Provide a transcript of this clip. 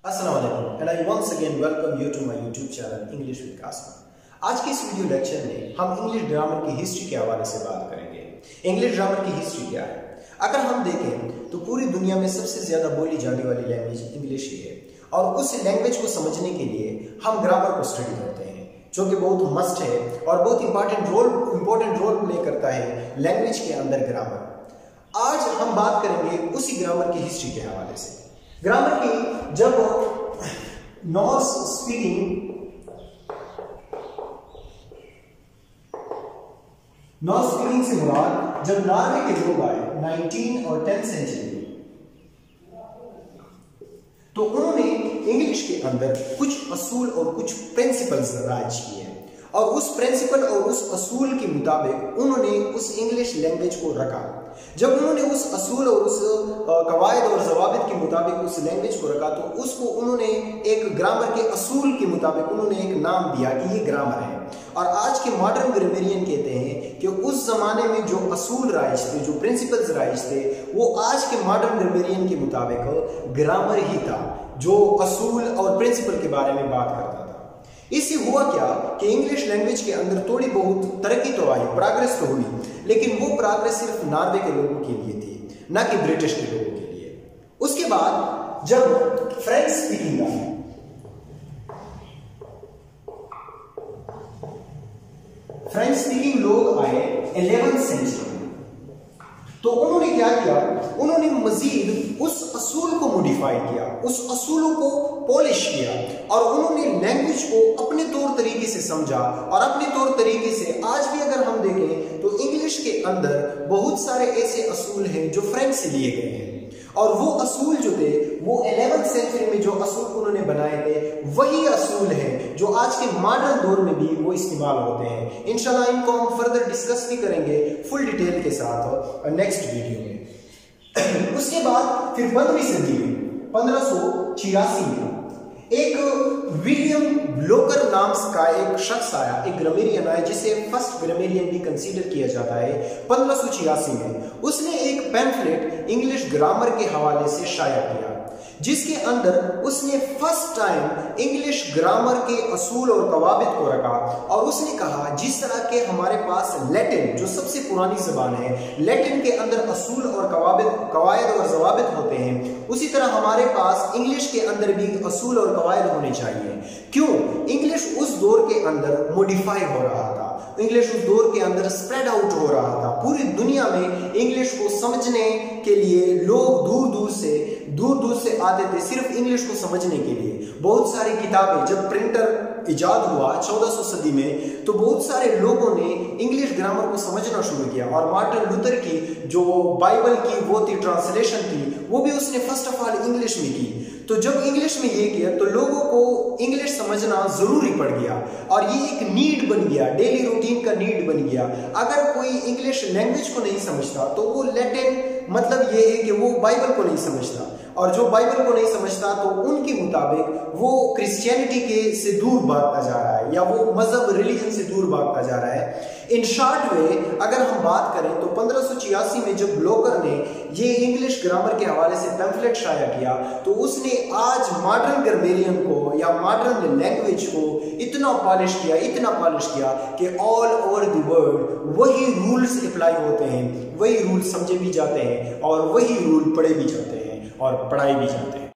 अस्सलाम वालेकुम and I once again welcome you to my YouTube channel English with Qasim. आज के इस वीडियो लेक्चर में हम इंग्लिश ग्रामर की हिस्ट्री के हवाले से बात करेंगे। इंग्लिश ग्रामर की हिस्ट्री क्या है? अगर हम देखें तो पूरी दुनिया में सबसे ज्यादा बोली जाने वाली लैंग्वेज इंग्लिश ही है और उस लैंग्वेज को समझने के लिए हम ग्रामर को स्टडी करते हैं, जो कि बहुत मस्ट है और बहुत इंपॉर्टेंट रोल प्ले करता है लैंग्वेज के अंदर ग्रामर। आज हम बात करेंगे उसी ग्रामर की हिस्ट्री के हवाले से। ग्रामर की जब नॉर्स स्पीकिंग से मुराद जब नॉर्वे के लोग आए 19 और 10 सेंचुरी, तो उन्होंने इंग्लिश के अंदर कुछ असूल और कुछ प्रिंसिपल्स राइज किए और उस प्रिंसिपल और उस असूल के मुताबिक उन्होंने उस इंग्लिश लैंग्वेज को रखा। जब उन्होंने उस असूल और उस कवायद और जवाबित के मुताबिक उस लैंग्वेज को रखा तो उसको उन्होंने एक ग्रामर के असूल के मुताबिक उन्होंने एक नाम दिया कि ये ग्रामर है। और आज के मॉडर्न ग्रामेरियन कहते हैं कि उस जमाने में जो असूल राइज थे, जो प्रिंसिपल्स राइज थे, वो आज के मॉडर्न ग्रामेरियन के मुताबिक ग्रामर ही था, जो असूल और प्रिंसिपल के बारे में बात करता था। इससे हुआ क्या कि इंग्लिश लैंग्वेज के अंदर थोड़ी बहुत तरक्की तो आई, प्रोग्रेस तो हुई, लेकिन वो प्रोग्रेस सिर्फ नॉर्वे के लोगों के लिए थी, ना कि ब्रिटिश के लोगों के लिए। उसके बाद जब French speaking I, French speaking लोग आए 11th सेंचुरी, तो उन्होंने क्या किया, उन्होंने मजीद उस असूल को मॉडिफाई किया, उस असूलों को पॉलिश किया और उन्होंने लैंग्वेज को अपने तौर तरीके से समझा। और अपने तौर तरीके से आज भी अगर हम देखें तो इंग्लिश के अंदर बहुत सारे ऐसे असूल हैं जो फ्रेंच से लिए गए हैं और वो असूल जो थे वो 11th सेंचुरी में जो असूल उन्होंने बनाए थे वही असूल हैं जो आज के मॉडर्न दौर में भी वो इस्तेमाल होते हैं। इंशाल्लाह इनको हम फर्दर डिस्कस भी करेंगे फुल डिटेल के साथ नेक्स्ट वीडियो में। उसके बाद फिर 15वीं सदी में 1586 में एक विलियम ब्लोकर नाम का एक शख्स आया, एक ग्रामेरियन आया जिसे फर्स्ट ग्रामेरियन भी कंसीडर किया जाता है। 1586 में उसने एक पैम्फलेट इंग्लिश ग्रामर के हवाले से शाया किया, जिसके अंदर उसने फर्स्ट टाइम इंग्लिश ग्रामर के असूल और कवाबित को रखा और उसने कहा जिस तरह के हमारे पास लैटिन जो सबसे पुरानी जबान है, लैटिन के अंदर असूल और कवायद और जवाबित होते हैं, उसी तरह हमारे पास इंग्लिश के अंदर भी असूल और कवायद होने चाहिए। क्यों? इंग्लिश उस दौर के अंदर मॉडिफाई हो रहा था, इंग्लिश उस दौर के अंदर स्प्रेड आउट हो रहा था। पूरी दुनिया में इंग्लिश को समझने के लिए लोग दूर दूर से आते थे सिर्फ इंग्लिश को समझने के लिए। बहुत सारी किताबें, जब प्रिंटर इजाद हुआ 1400 सदी में, तो बहुत सारे लोगों ने इंग्लिश ग्रामर को समझना शुरू किया और मार्टिन लूथर की जो बाइबल की वो थी ट्रांसलेशन थी, वो भी उसने फर्स्ट ऑफ ऑल इंग्लिश में की। तो जब इंग्लिश में ये किया तो लोगों को इंग्लिश समझना जरूरी पड़ गया और ये एक नीड बन गया, डेली रूटीन का नीड बन गया। अगर कोई इंग्लिश लैंग्वेज को नहीं समझता तो वो लैटिन, मतलब ये है कि वो बाइबल को नहीं समझता, और जो बाइबल को नहीं समझता तो उनके मुताबिक वो क्रिश्चियनिटी के से दूर भागता जा रहा है या वो मजहब रिलीजन से दूर भागता जा रहा है। इन शॉर्ट वे अगर हम बात करें तो 1586 में जब ब्लोकर ने ये इंग्लिश ग्रामर के हवाले से पैम्फलेट शाया किया तो उसने आज मॉडर्न ग्रामेरियन को या मॉडर्न लैंग्वेज को इतना पॉलिश किया कि ऑल ओवर द वर्ल्ड वही रूल्स अप्लाई होते हैं, वही रूल समझे भी जाते हैं और वही रूल पढ़े भी जाते हैं और पढ़ाए भी जाते हैं।